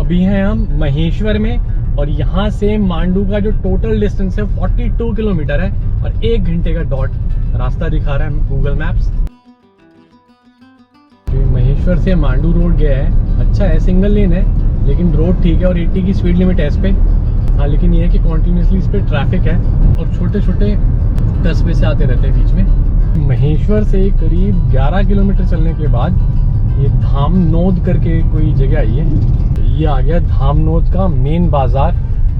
अभी हैं हम महेश्वर में और यहाँ से मांडू का जो टोटल डिस्टेंस है 42 किलोमीटर है और 1 घंटे का डॉट रास्ता दिखा रहा है गूगल मैप्स। महेश्वर से मांडू रोड गया है, अच्छा है, सिंगल लेन है लेकिन रोड ठीक है और 80 की स्पीड लिमिट है इस पे। हाँ लेकिन ये है कि कॉन्टिन्यूसली इस पे ट्रैफिक है और छोटे छोटे कस्बे से आते रहते हैं बीच में। महेश्वर से करीब 11 किलोमीटर चलने के बाद ये धामनोद करके कोई जगह आई है। ये आ गया धामनोद का मेन बाजार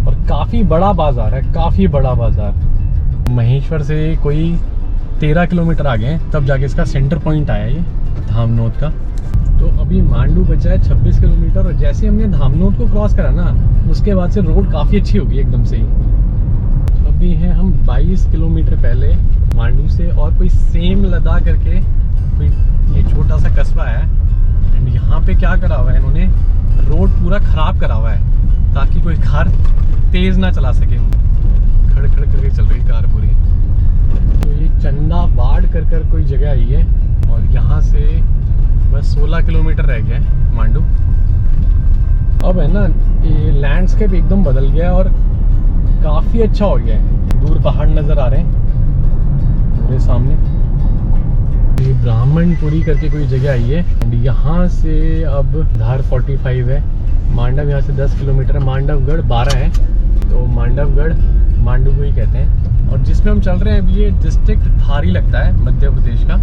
और काफ़ी बड़ा बाजार है, काफ़ी बड़ा बाजार। महेश्वर से कोई 13 किलोमीटर आगे हैं तब जाके इसका सेंटर पॉइंट आया ये धामनोद का। तो अभी मांडू बचा है 26 किलोमीटर और जैसे हमने धामनोद को क्रॉस करा ना उसके बाद से रोड काफ़ी अच्छी होगी एकदम से ही। तो अभी हैं हम 22 किलोमीटर पहले मांडू से और कोई सेम लदा करके कोई ये छोटा सा कस्बा है एंड यहाँ पे क्या करा हुआ है इन्होंने, रोड पूरा ख़राब करा हुआ है ताकि कोई कार तेज़ ना चला सके। खड़ खड़ करके चल रही कार पूरी। तो ये चंदावाड़ कर कोई जगह आई है और यहाँ से बस 16 किलोमीटर रह गया है मांडू। अब है ना ये लैंडस्केप एकदम बदल गया है और काफ़ी अच्छा हो गया है। दूर पहाड़ नज़र आ रहे हैं मेरे सामने। ये ब्राह्मणपुरी करके कोई जगह आई है एंड यहाँ से अब धार 45 है। मांडव यहाँ से 10 किलोमीटर है, मांडवगढ़ 12 है। तो मांडवगढ़ मांडू को ही कहते हैं और जिसमें हम चल रहे हैं अभी ये डिस्ट्रिक्ट धारी लगता है मध्य प्रदेश का।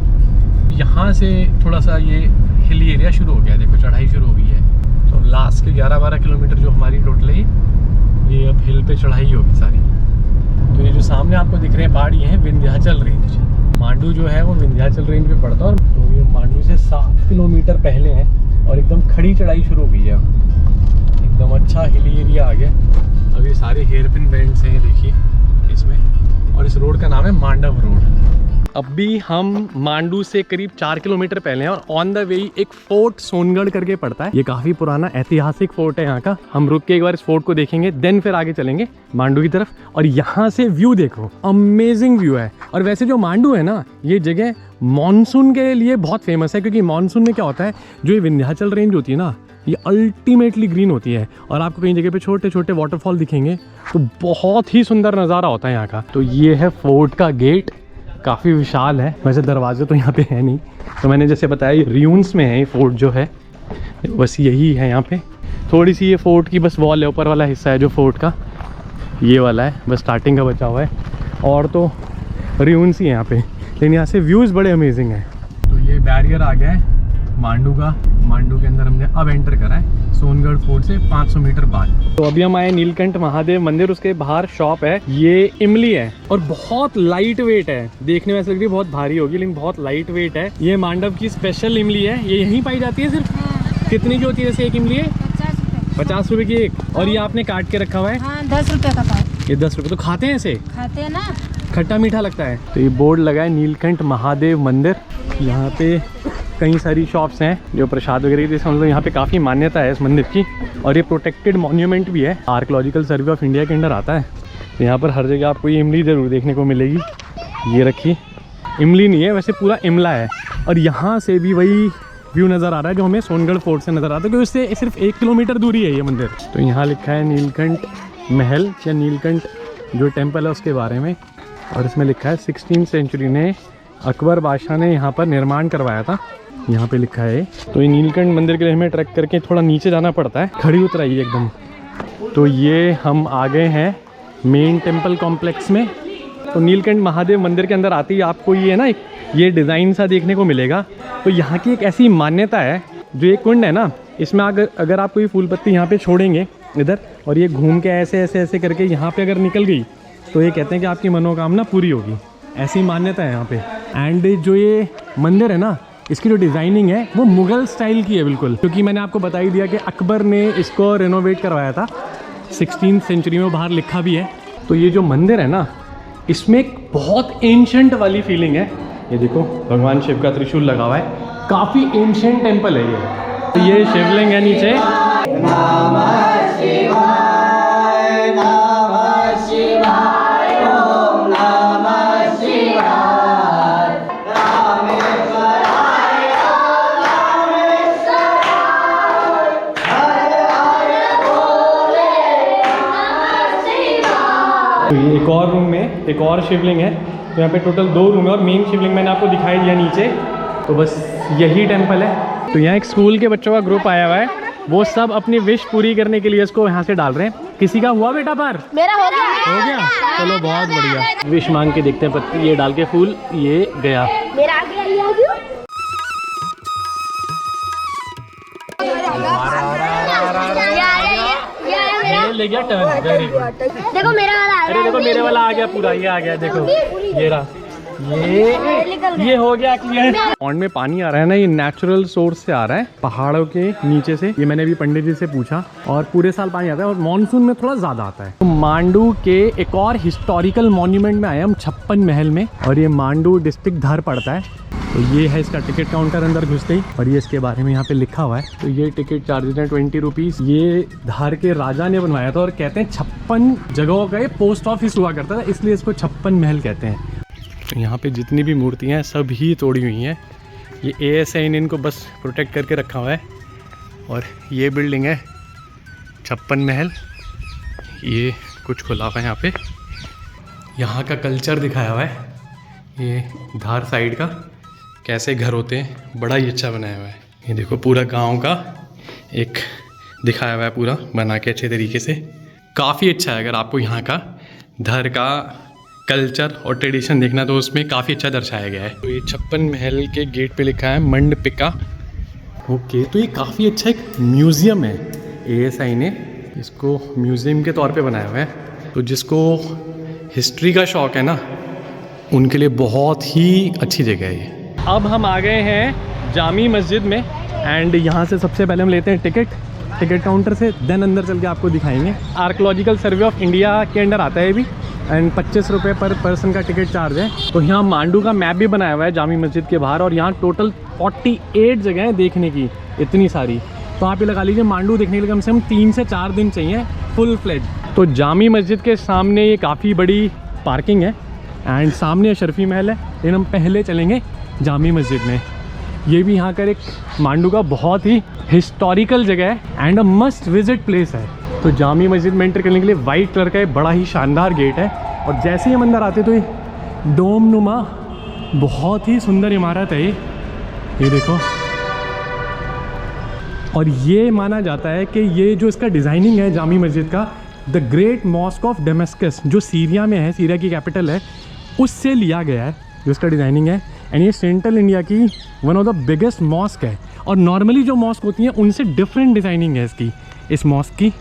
यहाँ से थोड़ा सा ये हिली एरिया शुरू हो गया है, देखो चढ़ाई शुरू हो गई है। तो लास्ट के 11-12 किलोमीटर जो हमारी टोटल है ये अब हिल पे चढ़ाई होगी सारी। तो ये जो सामने आपको दिख रहे हैं पहाड़ ये हैं विंध्याचल रेंज। मांडू जो है वो विंध्याचल रेंज पे पड़ता है। तो ये मांडू से 7 किलोमीटर पहले है और एकदम खड़ी चढ़ाई शुरू हो गई है, एकदम अच्छा हिली एरिया आ गया। अब ये सारे हेयरपिन बेंड्स हैं देखिए इसमें और इस रोड का नाम है मांडव रोड। अभी हम मांडू से करीब 4 किलोमीटर पहले हैं और ऑन द वे एक फोर्ट सोनगढ़ करके पड़ता है। ये काफ़ी पुराना ऐतिहासिक फोर्ट है यहाँ का। हम रुक के एक बार इस फोर्ट को देखेंगे देन फिर आगे चलेंगे मांडू की तरफ। और यहाँ से व्यू देखो, अमेजिंग व्यू है। और वैसे जो मांडू है ना ये जगह मानसून के लिए बहुत फेमस है क्योंकि मानसून में क्या होता है, जो ये विंध्याचल रेंज होती है ना ये अल्टीमेटली ग्रीन होती है और आपको कई जगह पे छोटे छोटे वाटरफॉल दिखेंगे तो बहुत ही सुंदर नज़ारा होता है यहाँ का। तो ये है फोर्ट का गेट, काफ़ी विशाल है। वैसे दरवाजे तो यहाँ पे है नहीं, तो मैंने जैसे बताया रियून्स में है ये फोर्ट जो है, बस यही है यहाँ पे। थोड़ी सी ये फोर्ट की बस वॉल है, ऊपर वाला हिस्सा है जो फोर्ट का ये वाला है, बस स्टार्टिंग का बचा हुआ है और तो रियून्स ही है यहाँ पे। लेकिन यहाँ से व्यूज़ बड़े अमेजिंग हैं। तो ये बैरियर आ गया है मांडू का। मांडू के अंदर हमने अब एंटर करा है सोनगढ़ फोर्ट से 500 मीटर बाद। तो अभी हम आए नीलकंठ महादेव मंदिर, उसके बाहर शॉप है। ये इमली है और बहुत लाइट वेट है, देखने में ऐसा लग रही है बहुत भारी होगी लेकिन बहुत लाइट वेट है। ये मांडव की स्पेशल इमली है, ये यहीं पाई जाती है सिर्फ। कितनी की होती है जैसे एक इमली है? 50 रुपए की एक। और ये आपने काट के रखा हुआ है? 10 रुपए का पाव। ये 10 रुपए। तो खाते हैं ऐसे? खाते हैं ना, खट्टा मीठा लगता है। तो ये बोर्ड लगा है नीलकंठ महादेव मंदिर। यहाँ पे कई सारी शॉप्स हैं जो प्रसाद वगैरह की, समझ लो यहाँ पे काफ़ी मान्यता है इस मंदिर की। और ये प्रोटेक्टेड मॉन्यूमेंट भी है, आर्कियोलॉजिकल सर्वे ऑफ इंडिया के अंडर आता है। तो यहाँ पर हर जगह आपको ये इमली ज़रूर देखने को मिलेगी। ये रखी इमली नहीं है वैसे, पूरा इमला है। और यहाँ से भी वही व्यू नज़र आ रहा है जो हमें सोनगढ़ फोर्ट से नज़र आता है क्योंकि उससे सिर्फ 1 किलोमीटर दूरी है ये मंदिर। तो यहाँ लिखा है नीलकंठ महल या नीलकंठ जो टेम्पल है उसके बारे में। और इसमें लिखा है 16वीं सेंचुरी ने अकबर बादशाह ने यहाँ पर निर्माण करवाया था, यहाँ पे लिखा है। तो ये नीलकंठ मंदिर के लिए हमें ट्रैक करके थोड़ा नीचे जाना पड़ता है, खड़ी उतराई एकदम। तो ये हम आ गए हैं मेन टेम्पल कॉम्प्लेक्स में। तो नीलकंठ महादेव मंदिर के अंदर आते ही आपको ये ना ये डिज़ाइन सा देखने को मिलेगा। तो यहाँ की एक ऐसी मान्यता है, जो ये कुंड है ना इसमें अगर आप कोई फूल पत्ती यहाँ पे छोड़ेंगे इधर और ये घूम के ऐसे ऐसे ऐसे करके यहाँ पे अगर निकल गई तो ये कहते हैं कि आपकी मनोकामना पूरी होगी, ऐसी मान्यता है यहाँ पे। एंड जो ये मंदिर है ना इसकी जो डिज़ाइनिंग है वो मुग़ल स्टाइल की है बिल्कुल, क्योंकि मैंने आपको बता ही दिया कि अकबर ने इसको रेनोवेट करवाया था 16वीं सेंचुरी में, बाहर लिखा भी है। तो ये जो मंदिर है ना इसमें एक बहुत एंशंट वाली फीलिंग है। ये देखो भगवान शिव का त्रिशूल लगा हुआ है, काफ़ी एंशंट टेम्पल है ये। तो ये शिवलिंग है नीचे। तो ये एक और रूम में एक और शिवलिंग है। तो यहाँ पे टोटल 2 रूम है और मेन शिवलिंग मैंने आपको दिखाई दिया नीचे। तो बस यही टेम्पल है। तो यहाँ एक स्कूल के बच्चों का ग्रुप आया हुआ है, वो सब अपनी विश पूरी करने के लिए इसको यहाँ से डाल रहे हैं। किसी का हुआ बेटा पर? मेरा हो गया। चलो बहुत बढ़िया। विश मांग के देखते हैं पत्ती, ये डाल के फूल, ये गया। मेरा आ गया, ये आ गया। ये ले गया टर्न, वेरी गुड। देखो मेरा वाला आ गया। अरे देखो मेरे वाला आ गया पूरा, ये आ गया देखो, ये रहा, ये हो गया क्लियर। पॉन्ड में पानी आ रहा है ना, ये नेचुरल सोर्स से आ रहा है, पहाड़ों के नीचे से। ये मैंने अभी पंडित जी से पूछा, और पूरे साल पानी आता है और मॉनसून में थोड़ा ज़्यादा आता है। तो मांडू के एक और हिस्टोरिकल मॉन्यूमेंट में आए हम, 56 महल में, और ये मांडू डिस्ट्रिक्ट धार पड़ता है। तो ये है इसका टिकट काउंटर अंदर घुसते ही, और ये इसके बारे में यहाँ पे लिखा हुआ है। तो ये टिकट चार्जेज है 20 रुपीज़। ये धार के राजा ने बनवाया था, और कहते हैं 56 जगहों का ये पोस्ट ऑफिस हुआ करता था, इसलिए इसको 56 महल कहते हैं। यहाँ पे जितनी भी मूर्तियाँ हैं सब ही तोड़ी हुई हैं। ये ASI ने इनको बस प्रोटेक्ट करके रखा हुआ है। और ये बिल्डिंग है 56 महल, ये कुछ खुला हुआ है यहाँ पे। यहाँ का कल्चर दिखाया हुआ है, ये धार साइड का कैसे घर होते हैं, बड़ा ही अच्छा बनाया हुआ है। ये देखो पूरा गांव का एक दिखाया हुआ है, पूरा बना के अच्छे तरीके से, काफ़ी अच्छा है। अगर आपको यहाँ का धार का कल्चर और ट्रेडिशन देखना तो उसमें काफ़ी अच्छा दर्शाया गया है। तो ये 56 महल के गेट पे लिखा है मंडपिका। ओके, तो ये काफ़ी अच्छा एक म्यूज़ियम है। ASI ने इसको म्यूज़ियम के तौर पे बनाया हुआ है। तो जिसको हिस्ट्री का शौक़ है ना, उनके लिए बहुत ही अच्छी जगह है ये। अब हम आ गए हैं जामी मस्जिद में, एंड यहाँ से सबसे पहले हम लेते हैं टिकट काउंटर से, देन अंदर चल के आपको दिखाएंगे। आर्कोलॉजिकल सर्वे ऑफ इंडिया के अंडर आता है भी, एंड 25 रुपये पर पर्सन का टिकट चार्ज है। तो यहाँ मांडू का मैप भी बनाया हुआ है जामी मस्जिद के बाहर, और यहाँ टोटल 48 जगह हैं देखने की, इतनी सारी। तो आप ये लगा लीजिए मांडू देखने के लिए कम से कम 3 से 4 दिन चाहिए फुल फ्लेज। तो जामी मस्जिद के सामने ये काफ़ी बड़ी पार्किंग है, एंड सामने अशरफी महल है, लेकिन हम पहले चलेंगे जामी मस्जिद में। ये भी यहाँ का एक मांडू का बहुत ही हिस्टोरिकल जगह है and a must visit place है। तो जामी मस्जिद में एंटर करने के लिए वाइट कलर का एक बड़ा ही शानदार गेट है, और जैसे ही हम अंदर आते तो ये डोम नुमा बहुत ही सुंदर इमारत है ये देखो। और ये माना जाता है कि ये जो इसका डिज़ाइनिंग है जामी मस्जिद का, the great mosque of Damascus जो सीरिया में है, सीरिया की कैपिटल है, उससे लिया गया है जो इसका डिज़ाइनिंग है। एंड ये सेंट्रल इंडिया की one of the biggest mosque है, और नॉर्मली जो मॉस्क होती हैं उनसे डिफरेंट डिज़ाइनिंग है इसकी, इस मॉस्क की।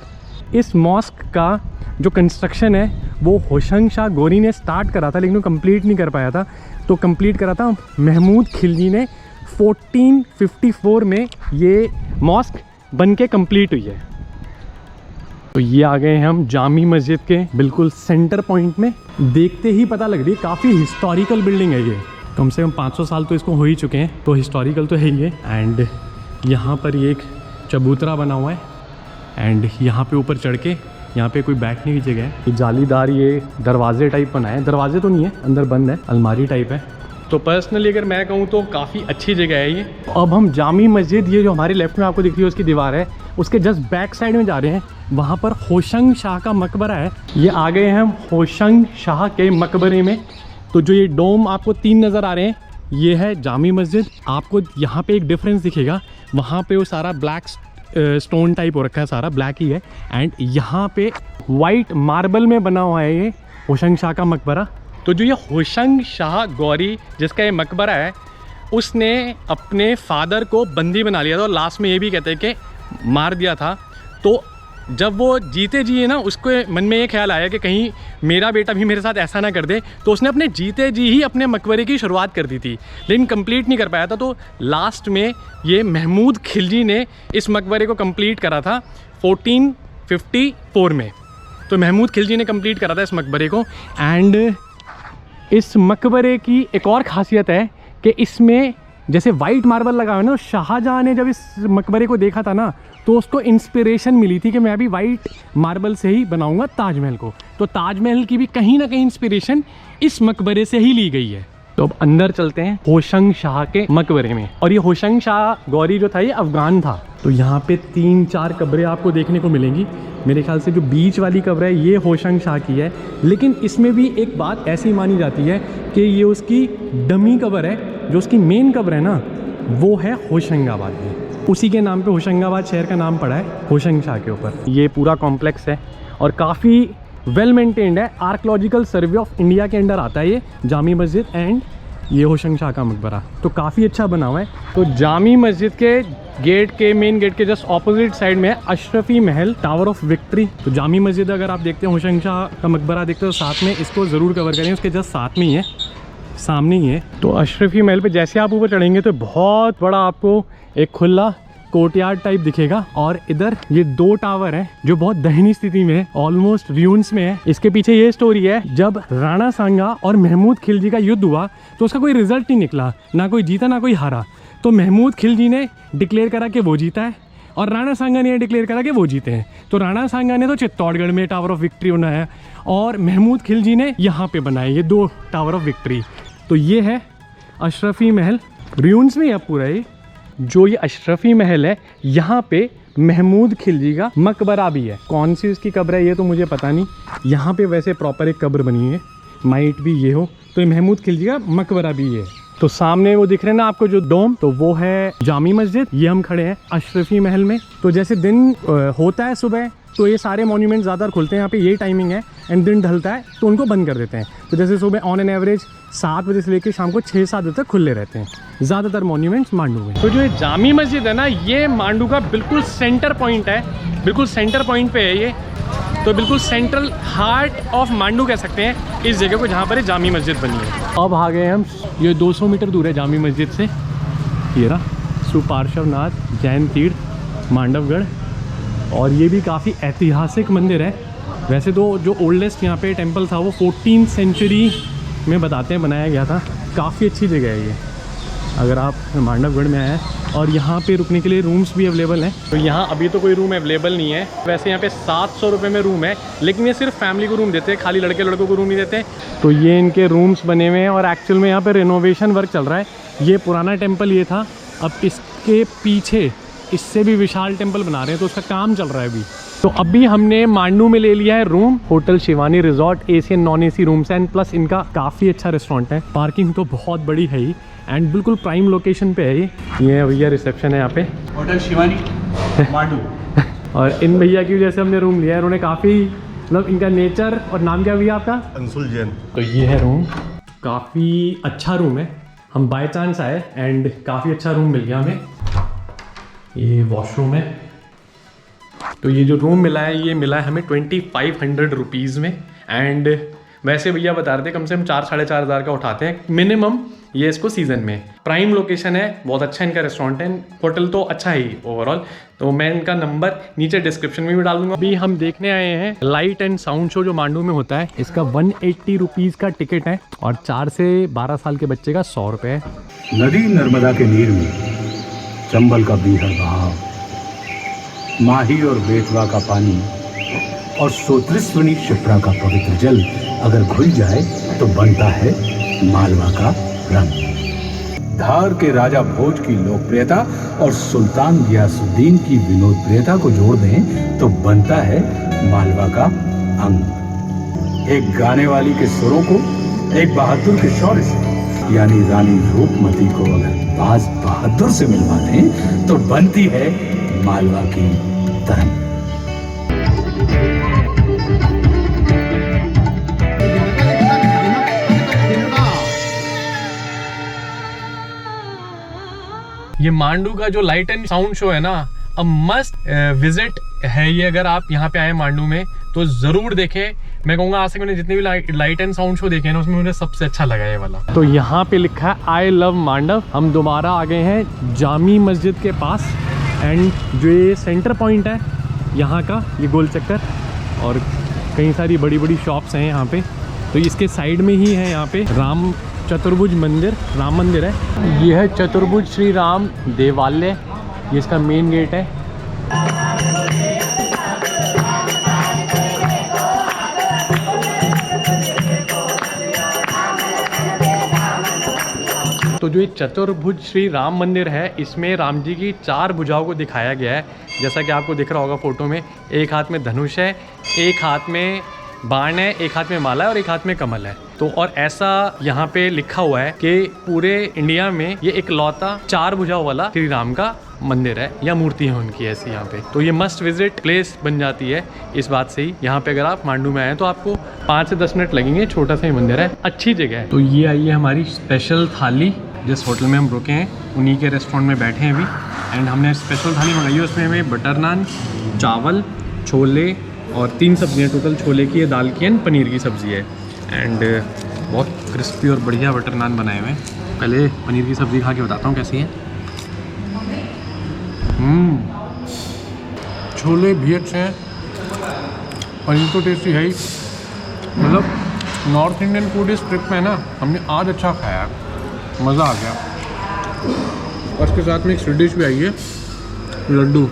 इस मॉस्क का जो कंस्ट्रक्शन है वो होशंग शाह गोरी ने स्टार्ट करा था, लेकिन वो कंप्लीट नहीं कर पाया था। तो कंप्लीट करा था महमूद खिलजी ने 1454 में। ये मॉस्क बन के कम्प्लीट हुई है। तो ये आ गए हैं हम जामी मस्जिद के बिल्कुल सेंटर पॉइंट में। देखते ही पता लग रही है काफ़ी हिस्टोरिकल बिल्डिंग है ये, कम से कम 500 साल तो इसको हो ही चुके हैं, तो हिस्टोरिकल तो है ही है। एंड यहाँ पर ये एक चबूतरा बना हुआ है, एंड यहाँ पे ऊपर चढ़ के यहाँ पे कोई बैठने की जगह है। ये जालीदार ये दरवाजे टाइप बनाए हैं, दरवाजे तो नहीं है, अंदर बंद है, अलमारी टाइप है। तो पर्सनली अगर मैं कहूँ तो काफ़ी अच्छी जगह है ये। अब हम जामी मस्जिद, ये जो हमारे लेफ्ट में आपको दिख रही है उसकी दीवार है, उसके जस्ट बैक साइड में जा रहे हैं, वहाँ पर होशंग शाह का मकबरा है। ये आ गए हैं हम होशंग शाह के मकबरे में। तो जो ये डोम आपको 3 नज़र आ रहे हैं, ये है जामी मस्जिद। आपको यहाँ पे एक डिफरेंस दिखेगा, वहाँ पे वो सारा ब्लैक स्टोन टाइप हो रखा है, सारा ब्लैक ही है, एंड यहाँ पे वाइट मार्बल में बना हुआ है ये होशंग शाह का मकबरा। तो जो ये होशंग शाह गौरी जिसका ये मकबरा है, उसने अपने फादर को बंदी बना लिया था, और लास्ट में ये भी कहते हैं कि मार दिया था। तो जब वो जीते जी है ना, उसको मन में ये ख्याल आया कि कहीं मेरा बेटा भी मेरे साथ ऐसा ना कर दे, तो उसने अपने जीते जी ही अपने मकबरे की शुरुआत कर दी थी, लेकिन कंप्लीट नहीं कर पाया था। तो लास्ट में ये महमूद खिलजी ने इस मकबरे को कंप्लीट करा था 1454 में। तो महमूद खिलजी ने कंप्लीट करा था इस मकबरे को। एंड इस मकबरे की एक और ख़ासियत है कि इसमें जैसे वाइट मार्बल लगा हुआ है ना, शाहजहाँ ने जब इस मकबरे को देखा था ना, तो उसको इंस्पिरेशन मिली थी कि मैं भी वाइट मार्बल से ही बनाऊंगा ताजमहल को। तो ताजमहल की भी कहीं ना कहीं इंस्पिरेशन इस मकबरे से ही ली गई है। तो अब अंदर चलते हैं होशंग शाह के मकबरे में। और ये होशंग शाह गौरी जो था ये अफगान था। तो यहाँ पे 3-4 कब्रें आपको देखने को मिलेंगी। मेरे ख्याल से जो बीच वाली कब्र है ये होशंग शाह की है, लेकिन इसमें भी एक बात ऐसी मानी जाती है कि ये उसकी डमी कब्र है। जो उसकी मेन कब्र है ना वो है होशंगाबाद में, उसी के नाम पे होशंगाबाद शहर का नाम पड़ा है होशंग शाह के ऊपर। ये पूरा कॉम्प्लेक्स है और काफ़ी वेल मेंटेन्ड है। आर्कियोलॉजिकल सर्वे ऑफ इंडिया के अंडर आता है ये जामी मस्जिद एंड ये होशंग शाह का मकबरा। तो काफ़ी अच्छा बना हुआ है। तो जामी मस्जिद के गेट के मेन गेट के जस्ट ऑपोजिट साइड में है अशरफी महल टावर ऑफ विक्ट्री। तो जामी मस्जिद अगर आप देखते हैं होशंग शाह का मकबरा देखते हो साथ में, इसको ज़रूर कवर करें, उसके जस्ट साथ में ही है, सामने ही है। तो अशरफी महल पे जैसे आप ऊपर चढ़ेंगे तो बहुत बड़ा आपको एक खुला कोर्टयार्ड टाइप दिखेगा। और इधर ये 2 टावर हैं जो बहुत दयनीय स्थिति में है, ऑलमोस्ट र्यून्स में है। इसके पीछे ये स्टोरी है, जब राणा सांगा और महमूद खिलजी का युद्ध हुआ तो उसका कोई रिजल्ट नहीं निकला, ना कोई जीता ना कोई हारा। तो महमूद खिलजी ने डिक्लेयर करा कि वो जीता है और राणा सांगा ने डिक्लेयर करा कि वो जीते हैं। तो राणा सांगा ने तो चित्तौड़गढ़ में टावर ऑफ विक्ट्री बनाया और महमूद खिलजी ने यहाँ पे बनाए ये 2 टावर ऑफ विक्ट्री। तो ये है अशरफी महल, र्यून्स में है पूरा। ये जो ये अशरफी महल है यहाँ पे महमूद खिलजी का मकबरा भी है। कौन सी उसकी कब्र है ये तो मुझे पता नहीं। यहाँ पे वैसे प्रॉपर एक कब्र बनी है, माइट भी ये हो, तो ये महमूद खिलजी का मकबरा भी है। तो सामने वो दिख रहे हैं ना आपको जो डोम, तो वो है जामी मस्जिद। ये हम खड़े हैं अशरफी महल में। तो जैसे दिन होता है सुबह तो ये सारे मॉन्यूमेंट ज़्यादातर खुलते हैं, यहाँ पे ये टाइमिंग है। एंड दिन ढलता है तो उनको बंद कर देते हैं। तो जैसे सुबह ऑन एन एवरेज 7 बजे से लेकर शाम को 6-7 बजे तक खुले रहते हैं ज़्यादातर मॉन्यूमेंट्स मांडू में। तो जो ये जामी मस्जिद है ना ये मांडू का बिल्कुल सेंटर पॉइंट है, बिल्कुल सेंटर पॉइंट पे है ये। तो बिल्कुल सेंट्रल हार्ट ऑफ मांडू कह सकते हैं इस जगह को जहाँ पर जामी मस्जिद बनी है। अब आ गए हम, ये 200 मीटर दूर है जामी मस्जिद से। ये रहा सुपार्श्वनाथ जैन तीर्थ मांडवगढ़। और ये भी काफ़ी ऐतिहासिक मंदिर है। वैसे तो जो ओल्डेस्ट यहाँ पे टेंपल था वो 14th सेंचुरी में बताते हैं बनाया गया था। काफ़ी अच्छी जगह है ये अगर आप मांडवगढ़ में आए हैं। और यहाँ पे रुकने के लिए रूम्स भी अवेलेबल हैं। तो यहाँ अभी तो कोई रूम अवेलेबल नहीं है। वैसे यहाँ पे 700 रुपये में रूम है, लेकिन ये सिर्फ फैमिली को रूम देते हैं, खाली लड़कों को रूम नहीं देते। तो ये इनके रूम्स बने हुए हैं और एक्चुअल में यहाँ पे रिनोवेशन वर्क चल रहा है। ये पुराना टेम्पल ये था, अब इसके पीछे इससे भी विशाल टेम्पल बना रहे हैं, तो उसका काम चल रहा है अभी। तो अभी हमने मांडू में ले लिया है room, hotel Shivani resort, AC and non AC rooms and plus इनका काफ़ी अच्छा रेस्टोरेंट है। पार्किंग तो बहुत बड़ी है ही एंड बिल्कुल प्राइम लोकेशन पे है ये भैया रिसेप्शन है यहाँ पे, होटल शिवानी मांडू। और इन भैया की वजह से हमने रूम लिया है। उन्होंने काफ़ी मतलब इनका नेचर, और नाम क्या भैया आपका? अंशुल जैन। तो ये है रूम, काफ़ी अच्छा रूम है। हम बाय चांस आए एंड काफ़ी अच्छा रूम मिल गया हमें। ये वॉशरूम है। तो ये जो रूम मिला है ये मिला है हमें 2500 रुपीज़ में। एंड वैसे भैया बता रहे थे कम से कम 4-4.5 हज़ार का उठाते हैं मिनिमम ये इसको सीज़न में। प्राइम लोकेशन है, बहुत अच्छा इनका रेस्टोरेंट है, होटल तो अच्छा ही ओवरऑल। तो मैं इनका नंबर नीचे डिस्क्रिप्शन में भी डाल दूंगा। अभी हम देखने आए हैं लाइट एंड साउंड शो जो मांडू में होता है। इसका 180 रुपीज़ का टिकट है और 4 से 12 साल के बच्चे का 100 रुपये है। नदी नर्मदा के नीर में चंबल का बीहड़ बहाव, माही और बेतवा का पानी और सोत्रिस्वनी शिप्रा का पवित्र जल अगर घुल जाए तो बनता है मालवा का रंग। धार के राजा भोज की लोकप्रियता और सुल्तान गियासुद्दीन की विनोदप्रियता को जोड़ दें तो बनता है मालवा का अंग। एक गाने वाली के सुरों को एक बहादुर के शौर्य से, यानी रानी रूपमती को अगर बाज बहादुर से मिलवा दें तो बनती है मालवा की तरंग। ये मांडू का जो लाइट एंड साउंड शो है ना, अ मस्ट विजिट है ये। अगर आप यहाँ पे आए मांडू में तो जरूर देखें। मैं कहूँगा आज तक मैंने जितने भी लाइट एंड साउंड शो देखे हैं ना उसमें मुझे सबसे अच्छा लगा ये वाला। तो यहाँ पे लिखा है आई लव मांडव। हम दोबारा आ गए हैं जामी मस्जिद के पास एंड जो ये सेंटर पॉइंट है यहाँ का, ये गोल चक्कर, और कई सारी बड़ी बड़ी शॉप्स हैं यहाँ पे। तो इसके साइड में ही है यहाँ पे राम चतुर्भुज मंदिर, राम मंदिर है। ये है चतुर्भुज श्री राम देवालय, ये इसका मेन गेट है। जो ये चतुर्भुज श्री राम मंदिर है, इसमें राम जी की 4 भुजाओं को दिखाया गया है, जैसा कि आपको दिख रहा होगा फोटो में। एक हाथ में धनुष है, एक हाथ में बाण है, एक हाथ में माला है और एक हाथ में कमल है। तो और ऐसा यहाँ पे लिखा हुआ है कि पूरे इंडिया में ये इकलौता 4 भुजाओं वाला श्री राम का मंदिर है या मूर्ति है उनकी ऐसी यहाँ पे। तो ये मस्ट विजिट प्लेस बन जाती है इस बात से ही। यहाँ पे अगर आप मांडू में आए तो आपको 5 से 10 मिनट लगेंगे। छोटा सा ही मंदिर है, अच्छी जगह है। तो ये आई है हमारी स्पेशल थाली। जिस होटल में हम रुके हैं उन्हीं के रेस्टोरेंट में बैठे हैं अभी, एंड हमने स्पेशल थाली मंगाई है। उसमें हमें बटर नान, चावल, छोले और 3 सब्जियाँ टोटल, छोले की है, दाल की है, पनीर की सब्ज़ी है। एंड बहुत क्रिस्पी और बढ़िया बटर नान बनाए हुए हैं। पहले पनीर की सब्ज़ी खा के बताता हूँ कैसी है। छोले भी अच्छे हैं, पनीर तो टेस्टी है ही। मतलब नॉर्थ इंडियन फूड इस ट्रिप में ना हमने आज अच्छा खाया, मज़ा आ गया। और इसके साथ में एक स्वीट डिश भी आई है, लड्डू,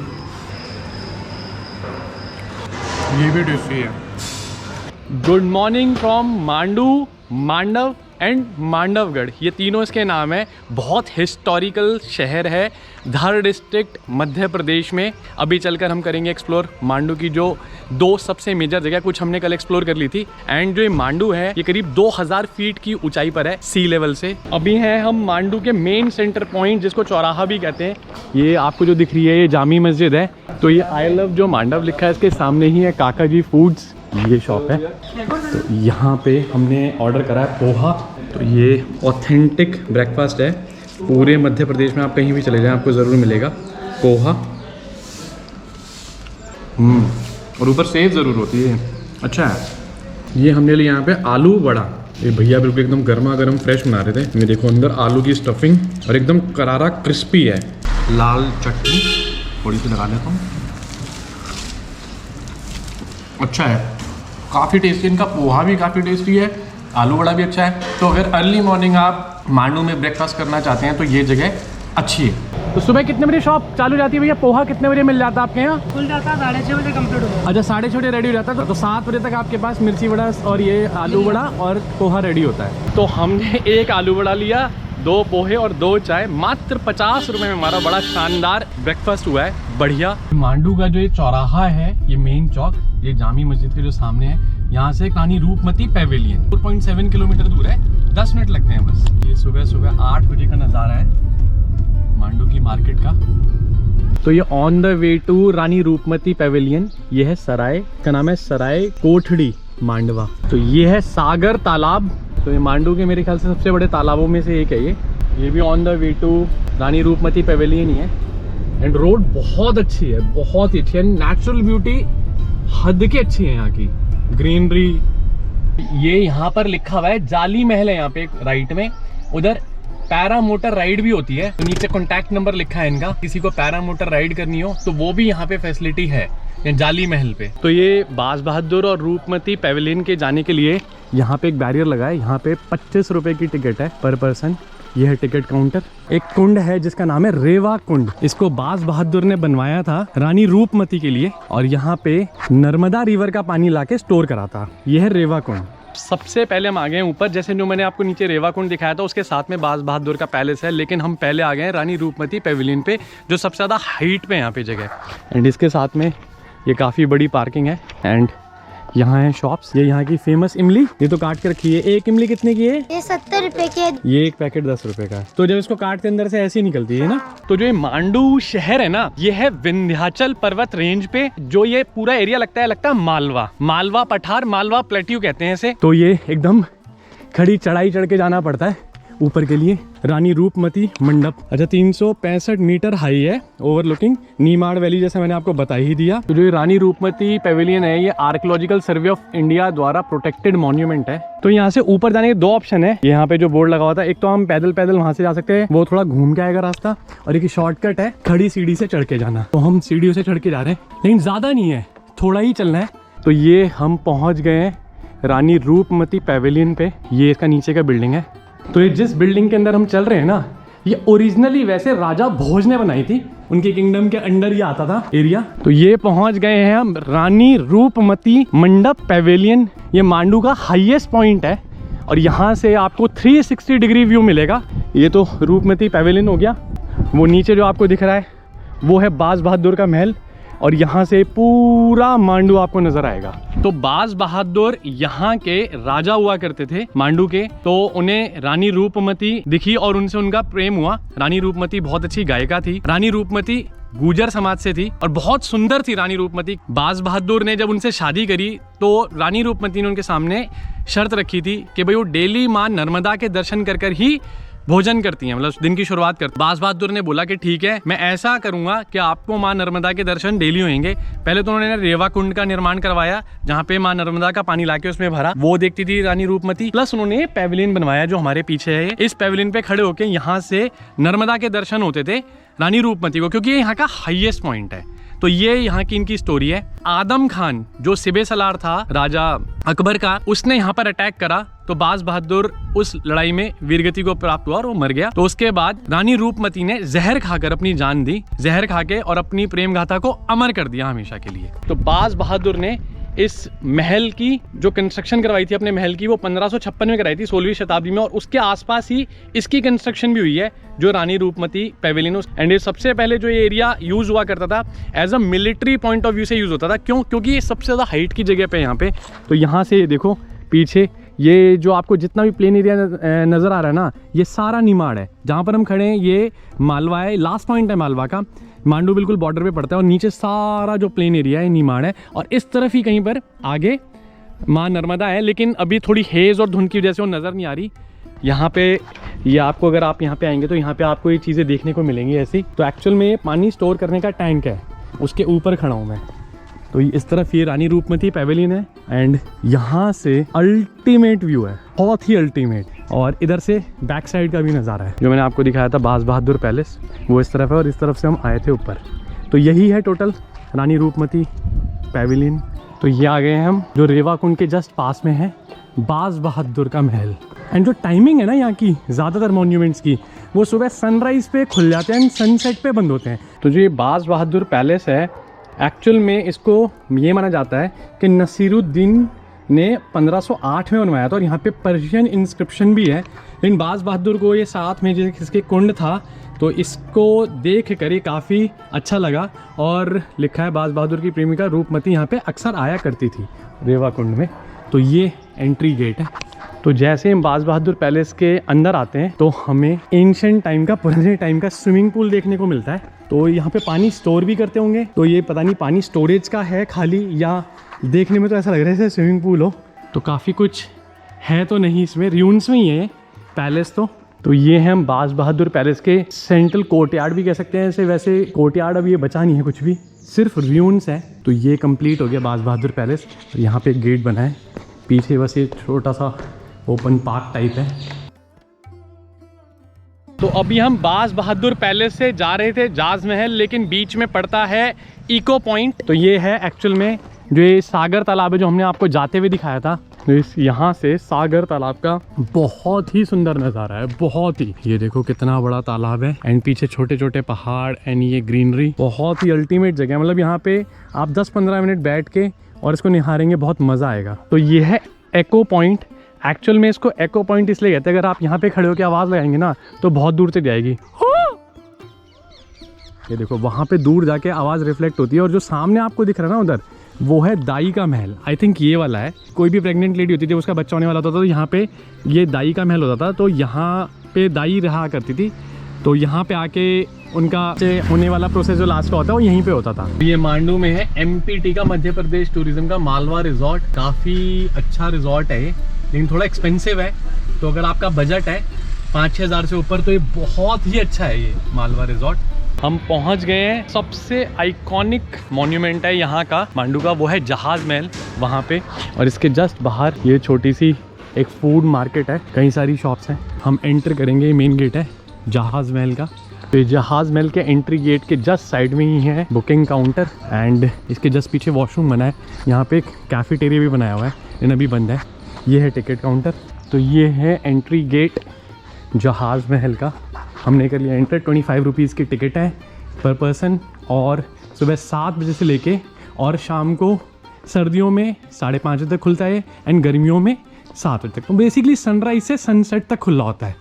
ये भी टेस्टी है। Good morning from Mandu, Mandav and Mandavgarh, ये तीनों इसके नाम है। बहुत हिस्टोरिकल शहर है, धर डिस्ट्रिक्ट, मध्य प्रदेश में। अभी चलकर हम करेंगे एक्सप्लोर मांडू की जो 2 सबसे मेजर जगह, कुछ हमने कल एक्सप्लोर कर ली थी। एंड जो ये मांडू है ये करीब 2000 फीट की ऊंचाई पर है सी लेवल से। अभी हैं हम मांडू के मेन सेंटर पॉइंट, जिसको चौराहा भी कहते हैं। ये आपको जो दिख रही है ये जामी मस्जिद है। तो ये आई लव जो मांडव लिखा है इसके सामने ही है काका जी फूड्स, ये शॉप है। तो यहाँ पे हमने ऑर्डर करा है पोहा। तो ये ऑथेंटिक ब्रेकफास्ट है, पूरे मध्य प्रदेश में आप कहीं भी चले जाएं आपको ज़रूर मिलेगा पोहा। और ऊपर सेव ज़रूर होती है, अच्छा है। ये हमने लिया यहाँ पे आलू वड़ा। ये भैया बिल्कुल एकदम गर्मा गर्म फ्रेश बना रहे थे। ये देखो अंदर आलू की स्टफिंग और एकदम करारा क्रिस्पी है। लाल चटनी थोड़ी सी लगा देता हूँ, अच्छा है, काफ़ी टेस्टी। इनका पोहा भी काफ़ी टेस्टी है, आलू वड़ा भी अच्छा है। तो अगर अर्ली मॉर्निंग आप मांडू में ब्रेकफास्ट करना चाहते हैं तो ये जगह अच्छी है। तो सुबह कितने बजे शॉप चालू जाती है भैया? पोहा कितने बजे मिल जाता है आपके यहाँ? खुल जाता है 6:30 बजे कंप्लीट हो जाता है। अच्छा, 6:30 रेडी हो जाता है। तो 7 बजे तक आपके पास मिर्ची वड़ा और ये आलू वड़ा और पोहा रेडी होता है। तो हमने 1 आलू वड़ा लिया, 2 पोहे और 2 चाय, मात्र 50 रुपये में हमारा बड़ा शानदार ब्रेकफास्ट हुआ है, बढ़िया। मांडू का जो ये चौराहा है, ये मेन चौक, ये जामी मस्जिद के जो सामने है, यहाँ से रानी रूपमती पैवेलियन 4.7 किलोमीटर दूर है, 10 मिनट लगते हैं बस। ये सुबह सुबह 8 बजे का नज़ारा है मांडू की मार्केट का। तो ये on the way to Rani Roopmati pavilion, ये है सराय, का नाम है सराय कोठड़ी मांडवा। तो ये है सागर तालाब। तो ये मांडू के मेरे ख्याल से सबसे बड़े तालाबों में से एक है ये भी on the way to Rani Roopmati pavilion ही है। एंड रोड बहुत अच्छी है, बहुत ही अच्छी है। नेचुरल ब्यूटी हद की अच्छी है यहाँ की, ग्रीनरी। ये यहाँ पर लिखा हुआ है जाली महल है यहाँ पे राइट में, उधर पैरा मोटर राइड भी होती है। तो नीचे कॉन्टैक्ट नंबर लिखा है इनका, किसी को पैरा मोटर राइड करनी हो तो वो भी यहाँ पे फैसिलिटी है जाली महल पे। तो ये बाज बहादुर और रूपमती पैवेलियन के जाने के लिए यहाँ पे एक बैरियर लगा है। यहाँ पे 25 रुपए की टिकट है पर पर्सन। ये है टिकट काउंटर। एक कुंड है जिसका नाम है रेवा कुंड, इसको बाज बहादुर ने बनवाया था रानी रूपमती के लिए, और यहाँ पे नर्मदा रिवर का पानी लाके स्टोर करा था। यह है रेवा कुंड। सबसे पहले हम आ गए हैं ऊपर, जैसे जो मैंने आपको नीचे रेवा कुंड दिखाया था उसके साथ में बाज बहादुर का पैलेस है, लेकिन हम पहले आ गए हैं रानी रूपमती पैवेलियन पे, जो सबसे ज़्यादा हाइट पे यहाँ पे जगह। एंड इसके साथ में ये काफ़ी बड़ी पार्किंग है। एंड यहाँ है शॉप्स। ये यहाँ की फेमस इमली, ये तो काट के रखी है। एक इमली कितने की है? ये 70 रुपए की है। ये एक पैकेट 10 रुपए का है। तो जब इसको काट के अंदर से ऐसी निकलती है ना। तो जो ये मांडू शहर है ना, ये है विंध्याचल पर्वत रेंज पे। जो ये पूरा एरिया लगता है मालवा, मालवा पठार, मालवा प्लेट्यू कहते हैं इसे। तो ये एकदम खड़ी चढ़ाई चढ़ के जाना पड़ता है ऊपर के लिए। रानी रूपमती मंडप, अच्छा 365 मीटर हाई है, ओवरलुकिंग नीमाड़ वैली, जैसे मैंने आपको बता ही दिया। तो जो ये रानी रूपमती पैवेलियन है, ये आर्कियोलॉजिकल सर्वे ऑफ इंडिया द्वारा प्रोटेक्टेड मॉन्यूमेंट है। तो यहाँ से ऊपर जाने के 2 ऑप्शन है। यहाँ पे जो बोर्ड लगा हुआ था, एक तो हम पैदल वहां से जा सकते हैं, वो थोड़ा घूम के आएगा रास्ता, और एक शॉर्टकट है खड़ी सीढ़ी से चढ़ के जाना। तो हम सीढ़ियों से चढ़ के जा रहे हैं, लेकिन ज्यादा नहीं है, थोड़ा ही चलना है। तो ये हम पहुंच गए हैं रानी रूपमती पैवेलियन पे। ये इसका नीचे का बिल्डिंग है। तो ये जिस बिल्डिंग के अंदर हम चल रहे हैं ना, ये ओरिजिनली वैसे राजा भोज ने बनाई थी, उनके किंगडम के अंडर ही आता था एरिया। तो ये पहुंच गए हैं हम रानी रूपमती मंडप पैवेलियन। ये मांडू का हाईएस्ट पॉइंट है और यहाँ से आपको 360 डिग्री व्यू मिलेगा। ये तो रूपमती पैवेलियन हो गया। वो नीचे जो आपको दिख रहा है वो है बाज बहादुर का महल, और यहाँ से पूरा मांडू आपको नजर आएगा। तो बाज बहादुर यहाँ के राजा हुआ करते थे मांडू के, तो उन्हें रानी रूपमती दिखी और उनसे उनका प्रेम हुआ। रानी रूपमती बहुत अच्छी गायिका थी। रानी रूपमती गुर्जर समाज से थी और बहुत सुंदर थी रानी रूपमती। बाज बहादुर ने जब उनसे शादी करी तो रानी रूपमती ने उनके सामने शर्त रखी थी कि भाई वो डेली माँ नर्मदा के दर्शन कर कर ही भोजन करती हैं, मतलब दिन की शुरुआत करती। बाज बहादुर ने बोला कि ठीक है, मैं ऐसा करूंगा कि आपको माँ नर्मदा के दर्शन डेली होंगे। पहले तो उन्होंने रेवा कुंड का निर्माण करवाया, जहाँ पे माँ नर्मदा का पानी लाके उसमें भरा, वो देखती थी रानी रूपमती। प्लस उन्होंने पैवेलियन बनवाया जो हमारे पीछे है। इस पैवेलियन पे खड़े होकर यहाँ से नर्मदा के दर्शन होते थे रानी रूपमती को, क्योंकि ये यहाँ का हाईएस्ट पॉइंट है। तो ये यहाँ की इनकी स्टोरी है। आदम खान जो सिबे सलार था राजा अकबर का, उसने यहाँ पर अटैक करा, तो बाज बहादुर उस लड़ाई में वीरगति को प्राप्त हुआ और वो मर गया। तो उसके बाद रानी रूपमती ने जहर खाकर अपनी जान दी, जहर खा के, और अपनी प्रेम गाथा को अमर कर दिया हमेशा के लिए। तो बाज बहादुर ने इस महल की जो कंस्ट्रक्शन करवाई थी अपने महल की, वो 1556 में कराई थी, 16वीं शताब्दी में, और उसके आसपास ही इसकी कंस्ट्रक्शन भी हुई है जो रानी रूपमती पैवेलियन। एंड ये सबसे पहले जो ये एरिया यूज हुआ करता था as a military point of view से यूज होता था। क्यों? क्योंकि ये सबसे ज़्यादा हाइट की जगह पे यहाँ पे। तो यहाँ से देखो पीछे ये जो आपको जितना भी प्लेन एरिया नज़र आ रहा है ना, ये सारा निमाड़ है। जहाँ पर हम खड़े हैं ये मालवा है, लास्ट पॉइंट है मालवा का। मांडू बिल्कुल बॉर्डर पे पड़ता है और नीचे सारा जो प्लेन एरिया है निमाड़ है, और इस तरफ ही कहीं पर आगे माँ नर्मदा है, लेकिन अभी थोड़ी हेज़ और धुंध की वजह से वो नज़र नहीं आ रही। यहाँ पे ये आपको, अगर आप यहाँ पे आएंगे तो यहाँ पे आपको ये चीज़ें देखने को मिलेंगी ऐसी। तो एक्चुअल में पानी स्टोर करने का टैंक है, उसके ऊपर खड़ा हूँ मैं। तो इस तरफ ये रानी रूपमती पैवेलियन है, एंड यहाँ से अल्टीमेट व्यू है, बहुत ही अल्टीमेट। और इधर से बैक साइड का भी नज़ारा है जो मैंने आपको दिखाया था बाज बहादुर पैलेस, वो इस तरफ है, और इस तरफ से हम आए थे ऊपर। तो यही है टोटल रानी रूपमती पैवेलियन। तो ये आ गए हैं हम जो रेवा कुंड के जस्ट पास में है बाज बहादुर का महल। एंड जो टाइमिंग है ना यहाँ की ज़्यादातर मॉन्यूमेंट्स की, वो सुबह सनराइज़ पे खुल जाते हैं एंड सनसेट पे बंद होते हैं। तो जो ये बाज बहादुर पैलेस है, एक्चुअल में इसको ये माना जाता है कि नसीरुद्दीन ने 1508 में बनवाया था, और यहाँ पे पर्शियन इंस्क्रिप्शन भी है। लेकिन बाज बहादुर को ये साथ में जिसके कुंड था, तो इसको देख कर ये काफ़ी अच्छा लगा, और लिखा है बाज बहादुर की प्रेमिका रूपमती यहाँ पे अक्सर आया करती थी रेवा कुंड में। तो ये एंट्री गेट है। तो जैसे हम बाज बहादुर पैलेस के अंदर आते हैं तो हमें एंशिएंट टाइम का, पुराने टाइम का स्विमिंग पूल देखने को मिलता है। तो यहाँ पे पानी स्टोर भी करते होंगे, तो ये पता नहीं पानी स्टोरेज का है खाली, या देखने में तो ऐसा लग रहा है जैसे स्विमिंग पूल हो। तो काफ़ी कुछ है तो नहीं इसमें, र्यून्स में ही है पैलेस। तो ये है हम बाज बहादुर पैलेस के सेंट्रल कोर्टयार्ड भी कह सकते हैं। वैसे कोर्टयार्ड अभी ये बचा नहीं है कुछ भी, सिर्फ र्यून्स है। तो ये कंप्लीट हो गया बाज बहादुर पैलेस। यहाँ पे एक गेट बना है, पीछे बस ये छोटा सा ओपन पार्क टाइप है। तो अभी हम बाज बहादुर पैलेस से जा रहे थे जाज महल, लेकिन बीच में पड़ता है इको पॉइंट। तो ये है एक्चुअल में जो ये सागर तालाब है जो हमने आपको जाते हुए दिखाया था। तो इस यहाँ से सागर तालाब का बहुत ही सुंदर नज़ारा है, बहुत ही। ये देखो कितना बड़ा तालाब है, एंड पीछे छोटे छोटे पहाड़, एंड ये ग्रीनरी, बहुत ही अल्टीमेट जगह है। मतलब यहाँ पे आप 10-15 मिनट बैठ के और इसको निहारेंगे, बहुत मज़ा आएगा। तो ये है एको पॉइंट। एक्चुअल में इसको एको पॉइंट इसलिए कहते हैं, अगर आप यहाँ पे खड़े होकर आवाज़ लगाएंगे ना तो बहुत दूर तक जाएगी। ये देखो वहाँ पे दूर जाके आवाज़ रिफ्लेक्ट होती है। और जो सामने आपको दिख रहा है ना उधर, वो है दाई का महल। आई थिंक ये वाला है। कोई भी प्रेग्नेंट लेडी होती थी, उसका बच्चा होने वाला होता था, तो यहाँ पे ये दाई का महल होता था। तो यहाँ पे दाई रहा करती थी, तो यहाँ पे आके उनका होने वाला प्रोसेस जो लास्ट का होता है वो यहीं पे होता था। ये मांडू में है MPT का, मध्य प्रदेश टूरिज्म का मालवा रिजॉर्ट। काफ़ी अच्छा रिजॉर्ट है ये, लेकिन थोड़ा एक्सपेंसिव है। तो अगर आपका बजट है 5-6 हज़ार से ऊपर, तो ये बहुत ही अच्छा है ये मालवा रिजॉर्ट। हम पहुंच गए हैं, सबसे आइकॉनिक मॉन्यूमेंट है यहाँ का मांडू का, वो है जहाज़ महल वहाँ पे। और इसके जस्ट बाहर ये छोटी सी एक फूड मार्केट है, कई सारी शॉप्स हैं। हम एंटर करेंगे, मेन गेट है जहाज़ महल का। तो जहाज़ महल के एंट्री गेट के जस्ट साइड में ही है बुकिंग काउंटर, एंड इसके जस्ट पीछे वॉशरूम बना है। यहाँ पे एक कैफेटेरिया भी बनाया हुआ है, लेकिन अभी बंद है। ये है टिकट काउंटर। तो ये है एंट्री गेट जहाज़ महल का। हमने कर लिया एंटर। 25 रुपीज़ की टिकट है पर पर्सन, और सुबह 7 बजे से लेके और शाम को सर्दियों में 5:30 बजे तक खुलता है, एंड गर्मियों में 7 बजे तक। तो बेसिकली सनराइज से सनसेट तक खुला होता है।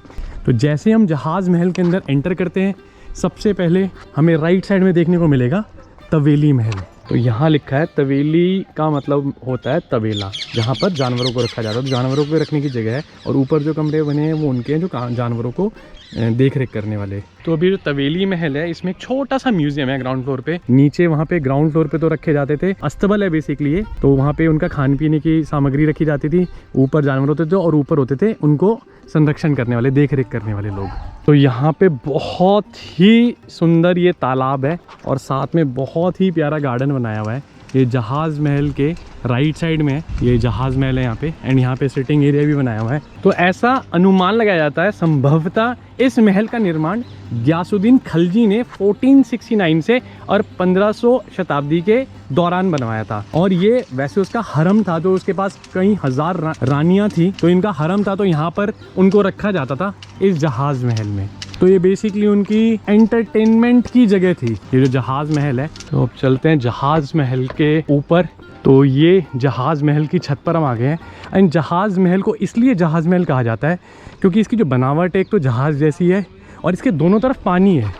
तो जैसे हम जहाज़ महल के अंदर एंटर करते हैं, सबसे पहले हमें राइट साइड में देखने को मिलेगा तवेली महल। तो यहाँ लिखा है तवेली का मतलब होता है तबेला, जहाँ पर जानवरों को रखा जाता है। तो जानवरों को रखने की जगह है, और ऊपर जो कमरे बने हैं वो उनके हैं जो जानवरों को देख रेख करने वाले। तो अभी जो तवेली महल है, इसमें एक छोटा सा म्यूजियम है ग्राउंड फ्लोर पे। नीचे वहाँ पे ग्राउंड फ्लोर पे तो रखे जाते थे, अस्तबल है बेसिकली ये, तो वहाँ पे उनका खाने पीने की सामग्री रखी जाती थी। ऊपर जानवर होते थे और ऊपर होते थे उनको संरक्षण करने वाले, देख रेख करने वाले लोग। तो यहाँ पे बहुत ही सुंदर ये तालाब है और साथ में बहुत ही प्यारा गार्डन बनाया हुआ है। ये जहाज़ महल के राइट साइड में ये जहाज़ महल है यहाँ पे, एंड यहाँ पे सिटिंग एरिया भी बनाया हुआ है। तो ऐसा अनुमान लगाया जाता है संभवतः इस महल का निर्माण गयासुद्दीन खिलजी ने 1469 से और 1500 शताब्दी के दौरान बनवाया था। और ये वैसे उसका हरम था, तो उसके पास कई हजार रानियाँ थी, तो इनका हरम था, तो यहाँ पर उनको रखा जाता था इस जहाज़ महल में। तो ये बेसिकली उनकी एंटरटेनमेंट की जगह थी, ये जो जहाज़ महल है। तो अब चलते हैं जहाज़ महल के ऊपर। तो ये जहाज़ महल की छत पर हम आ गए हैं। एंड जहाज़ महल को इसलिए जहाज़ महल कहा जाता है क्योंकि इसकी जो बनावट है, एक तो जहाज़ जैसी है और इसके दोनों तरफ पानी है।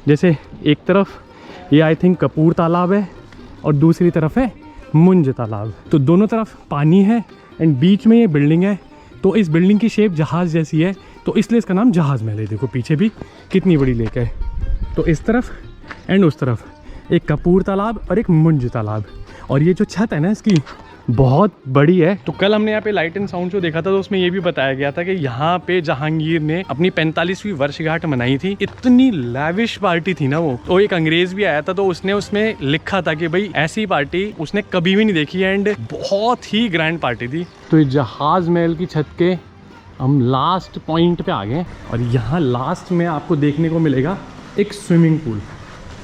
जैसे एक तरफ ये आई थिंक कपूर तालाब है और दूसरी तरफ है मुंज तालाब, तो दोनों तरफ पानी है एंड बीच में ये बिल्डिंग है। तो इस बिल्डिंग की शेप जहाज़ जैसी है, तो इसलिए इसका नाम जहाज़ महल है। देखो पीछे भी कितनी बड़ी लेक है। तो इस तरफ एंड उस तरफ एक कपूर तालाब और एक मुंज तालाब, और ये जो छत है ना इसकी बहुत बड़ी है। तो कल हमने यहाँ पे लाइट एंड साउंड शो देखा था, तो उसमें ये भी बताया गया था कि यहाँ पे जहांगीर ने अपनी 45वीं वर्षगांठ मनाई थी। इतनी लैविश पार्टी थी ना वो। तो एक अंग्रेज भी आया था, तो उसने उसमें लिखा था कि भाई ऐसी पार्टी उसने कभी भी नहीं देखी एंड बहुत ही ग्रैंड पार्टी थी। तो ये जहाज़ महल की छत के हम लास्ट पॉइंट पे आ गए, और यहाँ लास्ट में आपको देखने को मिलेगा एक स्विमिंग पूल,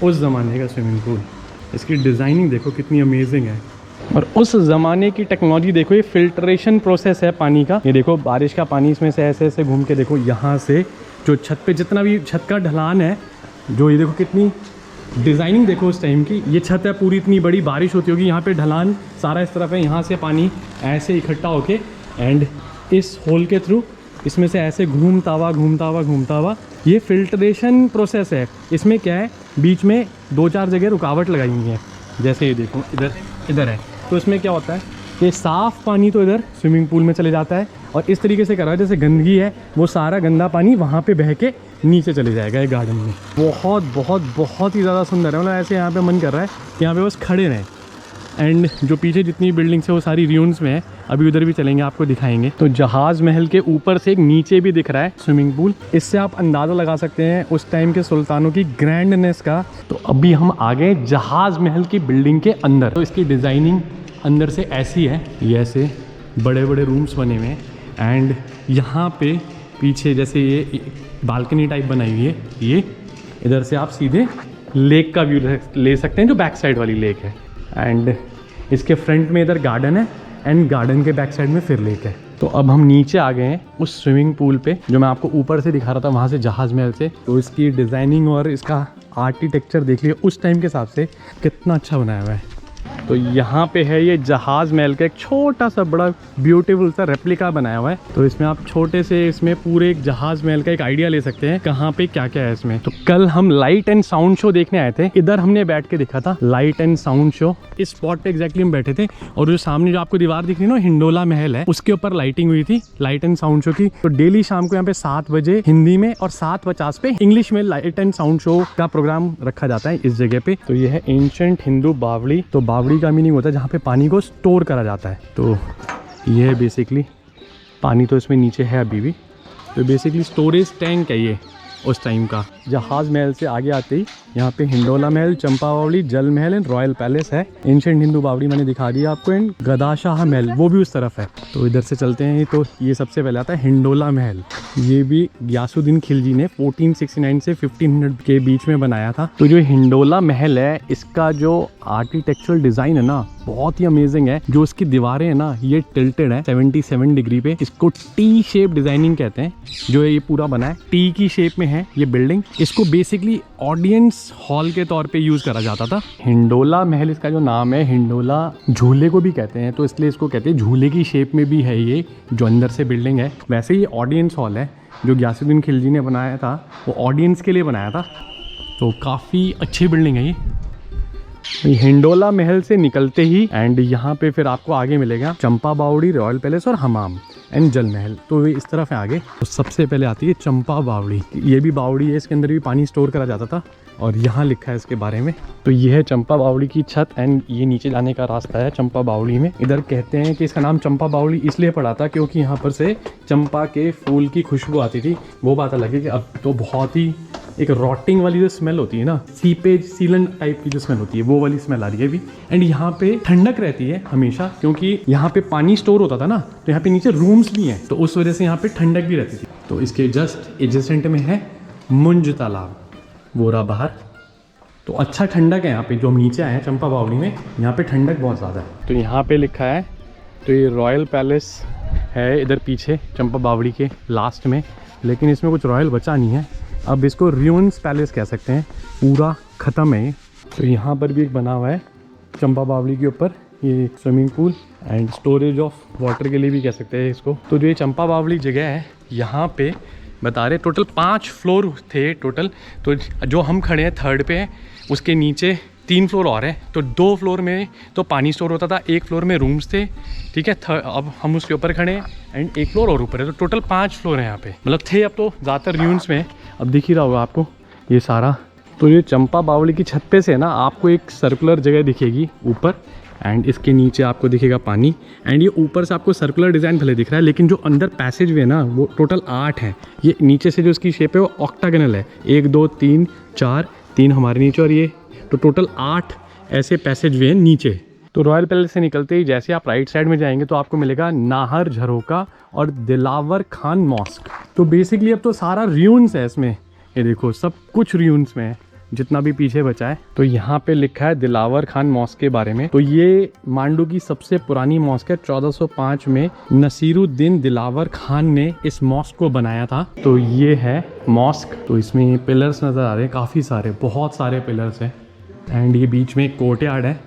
उस ज़माने का स्विमिंग पूल। इसकी डिज़ाइनिंग देखो कितनी अमेजिंग है, और उस ज़माने की टेक्नोलॉजी देखो। ये फिल्ट्रेशन प्रोसेस है पानी का। ये देखो बारिश का पानी इसमें से ऐसे ऐसे घूम के देखो, यहाँ से जो छत पे जितना भी छत का ढलान है, जो ये देखो कितनी डिज़ाइनिंग देखो उस टाइम की। ये छत है पूरी, इतनी बड़ी बारिश होती होगी, यहाँ पे ढलान सारा इस तरफ है, यहाँ से पानी ऐसे इकट्ठा होके एंड इस होल के थ्रू इसमें से ऐसे घूमता हुआ ये फिल्ट्रेशन प्रोसेस है। इसमें क्या है, बीच में 2-4 जगह रुकावट लगाई हुई है। जैसे ये देखो इधर है, तो इसमें क्या होता है कि साफ़ पानी तो इधर स्विमिंग पूल में चले जाता है, और इस तरीके से कर रहा है जैसे गंदगी है वो सारा गंदा पानी वहाँ पे बह के नीचे चले जाएगा एक गार्डन में। बहुत ही ज़्यादा सुंदर है। मतलब ऐसे यहाँ पे मन कर रहा है कि यहाँ पे बस खड़े रहें। एंड जो पीछे जितनी बिल्डिंग्स है वो सारी रियून्स में है, अभी उधर भी चलेंगे, आपको दिखाएंगे। तो जहाज़ महल के ऊपर से एक नीचे भी दिख रहा है स्विमिंग पूल। इससे आप अंदाज़ा लगा सकते हैं उस टाइम के सुल्तानों की ग्रैंडनेस का। तो अभी हम आ गए जहाज़ महल की बिल्डिंग के अंदर। तो इसकी डिज़ाइनिंग अंदर से ऐसी है, ये ऐसे बड़े बड़े रूम्स बने हुए हैं, एंड यहाँ पे पीछे जैसे ये बालकनी टाइप बनाई हुई है, ये इधर से आप सीधे लेक का व्यू ले सकते हैं, जो बैक साइड वाली लेक है। एंड इसके फ्रंट में इधर गार्डन है, एंड गार्डन के बैक साइड में फिर लेक है। तो अब हम नीचे आ गए हैं उस स्विमिंग पूल पे, जो मैं आपको ऊपर से दिखा रहा था, वहाँ से जहाज़ महल से। तो इसकी डिज़ाइनिंग और इसका आर्किटेक्चर देख लिया उस टाइम के हिसाब से कितना अच्छा बनाया हुआ है। तो यहाँ पे है ये जहाज़ महल का एक छोटा सा बड़ा ब्यूटीफुल सा रेप्लिका बनाया हुआ है। तो इसमें आप छोटे से इसमें पूरे एक जहाज़ महल का एक आइडिया ले सकते हैं कहाँ पे क्या क्या है इसमें। तो कल हम लाइट एंड साउंड शो देखने आए थे, इधर हमने बैठ के देखा था लाइट एंड साउंड शो। इस स्पॉट पे एग्जैक्टली हम बैठे थे, और जो सामने जो आपको दीवार दिख रही है ना, हिंडोला महल है, उसके ऊपर लाइटिंग हुई थी लाइट एंड साउंड शो की। तो डेली शाम को यहाँ पे 7 बजे हिंदी में और 7:50 पे इंग्लिश में लाइट एंड साउंड शो का प्रोग्राम रखा जाता है इस जगह पे। तो ये है एंशिएंट हिंदू बावड़ी। तो बावड़ी का मीनिंग होता है जहाँ पे पानी को स्टोर करा जाता है। तो ये है बेसिकली पानी, तो इसमें नीचे है अभी भी। तो बेसिकली स्टोरेज टैंक है ये उस टाइम का। जहाज़ महल से आगे आते ही यहाँ पे हिंडोला महल, चंपा बावड़ी, जल महल एंड रॉयल पैलेस है। एंशिएंट हिंदू बावड़ी मैंने दिखा दिया आपको, एंड गदाशाह महल वो भी उस तरफ है। तो इधर से चलते हैं। तो ये सबसे पहले आता है हिंडोला महल। ये भी गयासुद्दीन खिलजी ने 1469 से 1500 के बीच में बनाया था। तो जो हिंडोला महल है, इसका जो आर्किटेक्चरल डिज़ाइन है ना, बहुत ही अमेजिंग है। जो इसकी दीवारें हैं ना, ये टिल्टेड है 77 डिग्री पे। इसको टी शेप डिज़ाइनिंग कहते हैं। जो ये पूरा बना है टी की शेप में है ये बिल्डिंग, इसको बेसिकली ऑडियंस हॉल के तौर पे यूज़ करा जाता था। हिंडोला महल इसका जो नाम है, हिंडोला झूले को भी कहते हैं, तो इसलिए इसको कहते हैं झूले की शेप में भी है ये जो अंदर से बिल्डिंग है। वैसे ये ऑडियंस हॉल है, जो गयासुद्दीन खिलजी ने बनाया था वो ऑडियंस के लिए बनाया था, तो काफ़ी अच्छी बिल्डिंग है ये। हिंडोला महल से निकलते ही एंड यहाँ पे फिर आपको आगे मिलेगा चंपा बावड़ी, रॉयल पैलेस और हमाम एंड जल महल, तो ये इस तरफ है आगे। तो सबसे पहले आती है चंपा बावड़ी। ये भी बावड़ी है, इसके अंदर भी पानी स्टोर करा जाता था और यहाँ लिखा है इसके बारे में। तो ये है चंपा बावड़ी की छत एंड ये नीचे जाने का रास्ता है चंपा बावड़ी में। इधर कहते हैं कि इसका नाम चंपा बावड़ी इसलिए पड़ा था क्योंकि यहाँ पर से चंपा के फूल की खुशबू आती थी। वो बात अलग है कि अब तो बहुत ही एक रॉटिंग वाली जो स्मेल होती है ना, सीपेज सीलन टाइप की जो स्मेल होती है, वो वाली स्मेल आ रही है अभी। एंड यहाँ पे ठंडक रहती है हमेशा क्योंकि यहाँ पे पानी स्टोर होता था ना, तो यहाँ पे नीचे रूम्स भी हैं, तो उस वजह से यहाँ पे ठंडक भी रहती थी। तो इसके जस्ट एडजेसेंट में है मुंज तालाब, वो रहा बाहर। तो अच्छा ठंडक है यहाँ पे, जो हम नीचे आए हैं चंपा बावड़ी में, यहाँ पे ठंडक बहुत ज़्यादा है। तो यहाँ पे लिखा है, तो ये रॉयल पैलेस है इधर पीछे चंपा बावड़ी के लास्ट में, लेकिन इसमें कुछ रॉयल बचा नहीं है। अब इसको रियून्स पैलेस कह सकते हैं, पूरा ख़त्म है। तो यहाँ पर भी एक बना हुआ है चंपा बावड़ी के ऊपर, ये swimming pool and storage of water के लिए भी कह सकते हैं इसको। तो जो ये चंपा बावड़ी जगह है, यहाँ पे बता रहे टोटल 5 फ्लोर थे टोटल। तो जो हम खड़े हैं 3rd पे हैं, उसके नीचे 3 फ्लोर और हैं। तो 2 फ्लोर में तो पानी स्टोर होता था, 1 फ्लोर में रूम्स थे, ठीक है। अब हम उसके ऊपर खड़े हैं एंड 1 फ्लोर और ऊपर है, तो टोटल 5 फ्लोर हैं यहाँ पे, मतलब थे। अब तो ज़्यादातर र्यून्स में, अब दिख ही रहा होगा आपको ये सारा। तो ये चंपा बावड़ी की छत पे से ना आपको एक सर्कुलर जगह दिखेगी ऊपर एंड इसके नीचे आपको दिखेगा पानी एंड ये ऊपर से आपको सर्कुलर डिज़ाइन भले दिख रहा है, लेकिन जो अंदर पैसेज वे ना वो टोटल 8 हैं। ये नीचे से जो इसकी शेप है वो ऑक्टागनल है, 1 2 3 4, 3 हमारे नीचे और ये, तो टोटल 8 ऐसे पैसेज वे हैं नीचे। तो रॉयल पैलेस से निकलते ही जैसे आप राइट साइड में जाएंगे तो आपको मिलेगा नाहर झरोका और दिलावर खान मॉस्क। तो बेसिकली अब तो सारा रियून्स है इसमें, ये देखो सब कुछ रियून्स में है जितना भी पीछे बचा है। तो यहाँ पे लिखा है दिलावर खान मॉस्क के बारे में। तो ये मांडू की सबसे पुरानी मॉस्क है, 1405 में नसीरुद्दीन दिलावर खान ने इस मॉस्क को बनाया था। तो ये है मॉस्क, तो इसमें पिलर्स नज़र आ रहे हैं काफ़ी सारे, बहुत सारे पिलर्स हैं एंड ये बीच में एक कोर्टयार्ड है।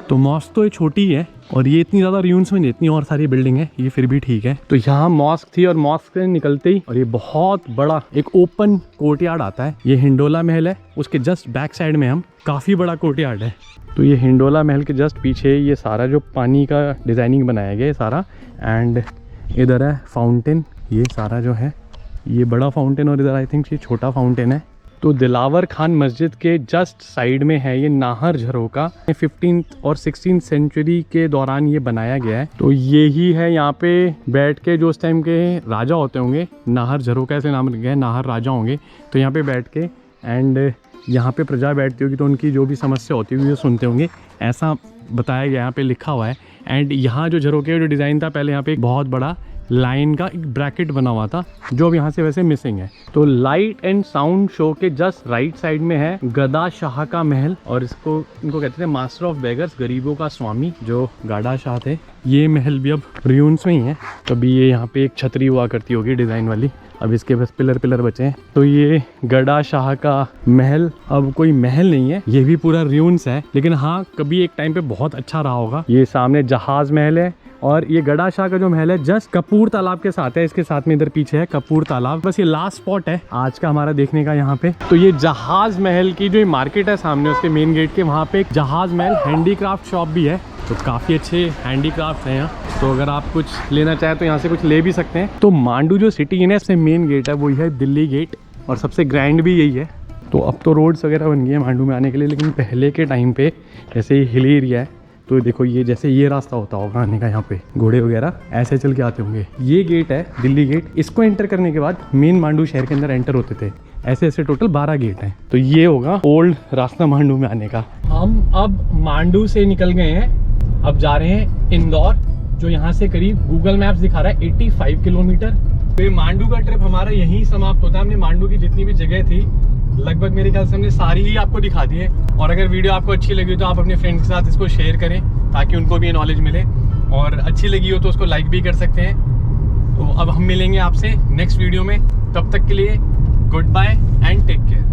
तो मॉस्क तो ये छोटी है और ये इतनी ज़्यादा रियून्स में नहीं, इतनी और सारी बिल्डिंग है, ये फिर भी ठीक है। तो यहाँ मॉस्क थी और मॉस्क से निकलते ही और ये बहुत बड़ा एक ओपन कोर्टयार्ड आता है। ये हिंडोला महल है, उसके जस्ट बैक साइड में हम, काफ़ी बड़ा कोर्टयार्ड है। तो ये हिंडोला महल के जस्ट पीछे ये सारा जो पानी का डिज़ाइनिंग बनाया गया है सारा, एंड इधर है फाउंटेन, ये सारा जो है ये बड़ा फाउंटेन और इधर आई थिंक ये छोटा फाउंटेन है। तो दिलावर खान मस्जिद के जस्ट साइड में है ये नाहर झरोका, 15th और 16th सेंचुरी के दौरान ये बनाया गया है। तो ये ही है यहाँ पे बैठ के जो उस टाइम के राजा होते होंगे, नाहर झरोका ऐसे नाम रख गया है, नाहर राजा होंगे, तो यहाँ पे बैठ के एंड यहाँ पे प्रजा बैठती होगी तो उनकी जो भी समस्या होती होगी वो सुनते होंगे, ऐसा बताया गया यहाँ पे लिखा हुआ है। एंड यहाँ जो झरोके का जो डिज़ाइन था, पहले यहाँ पे एक बहुत बड़ा लाइन का एक ब्रैकेट बना हुआ था जो अब यहाँ से वैसे मिसिंग है। तो लाइट एंड साउंड शो के जस्ट राइट साइड में है गदा शाह का महल, और इनको कहते थे मास्टर ऑफ बेगर्स, गरीबों का स्वामी, जो गाड़ा शाह थे। ये महल भी अब रियून्स में ही है। कभी ये यहाँ पे एक छतरी हुआ करती होगी डिज़ाइन वाली, अब इसके बस पिलर बचे हैं। तो ये गड़ा शाह का महल अब कोई महल नहीं है, ये भी पूरा रियून्स है, लेकिन हाँ कभी एक टाइम पे बहुत अच्छा रहा होगा। ये सामने जहाज महल है और ये गड़ा शाह का जो महल है जस्ट कपूर तालाब के साथ है, इसके साथ में इधर पीछे है कपूर तालाब। बस ये लास्ट स्पॉट है आज का हमारा देखने का यहाँ पे। तो ये जहाज महल की जो मार्केट है सामने उसके मेन गेट के, वहाँ पे एक जहाज महल हैंडीक्राफ्ट शॉप भी है, तो काफ़ी अच्छे हैंडीक्राफ्ट हैं यहाँ। तो अगर आप कुछ लेना चाहें तो यहाँ से कुछ ले भी सकते हैं। तो मांडू जो सिटी है ना, इससे मेन गेट है वही है दिल्ली गेट, और सबसे ग्रैंड भी यही है। तो अब तो रोड्स वगैरह बन गई है मांडू में आने के लिए, लेकिन पहले के टाइम पे जैसे ये हिल एरिया है, तो देखो ये जैसे ये रास्ता होता होगा आने का, यहाँ पे घोड़े वगैरह ऐसे चल के आते होंगे। ये गेट है दिल्ली गेट, इसको एंटर करने के बाद मेन मांडू शहर के अंदर एंटर होते थे। ऐसे ऐसे टोटल 12 गेट हैं। तो ये होगा ओल्ड रास्ता मांडू में आने का। हम अब मांडू से निकल गए हैं, अब जा रहे हैं इंदौर, जो यहाँ से करीब गूगल मैप्स दिखा रहा है 85 किलोमीटर। तो ये मांडू का ट्रिप हमारा यहीं समाप्त होता है। हमने मांडू की जितनी भी जगह थी लगभग मेरे ख्याल से हमने सारी ही आपको दिखा दी है। और अगर वीडियो आपको अच्छी लगी तो आप अपने फ्रेंड्स के साथ इसको शेयर करें ताकि उनको भी नॉलेज मिले, और अच्छी लगी हो तो उसको लाइक भी कर सकते हैं। तो अब हम मिलेंगे आपसे नेक्स्ट वीडियो में, तब तक के लिए good bye and take care.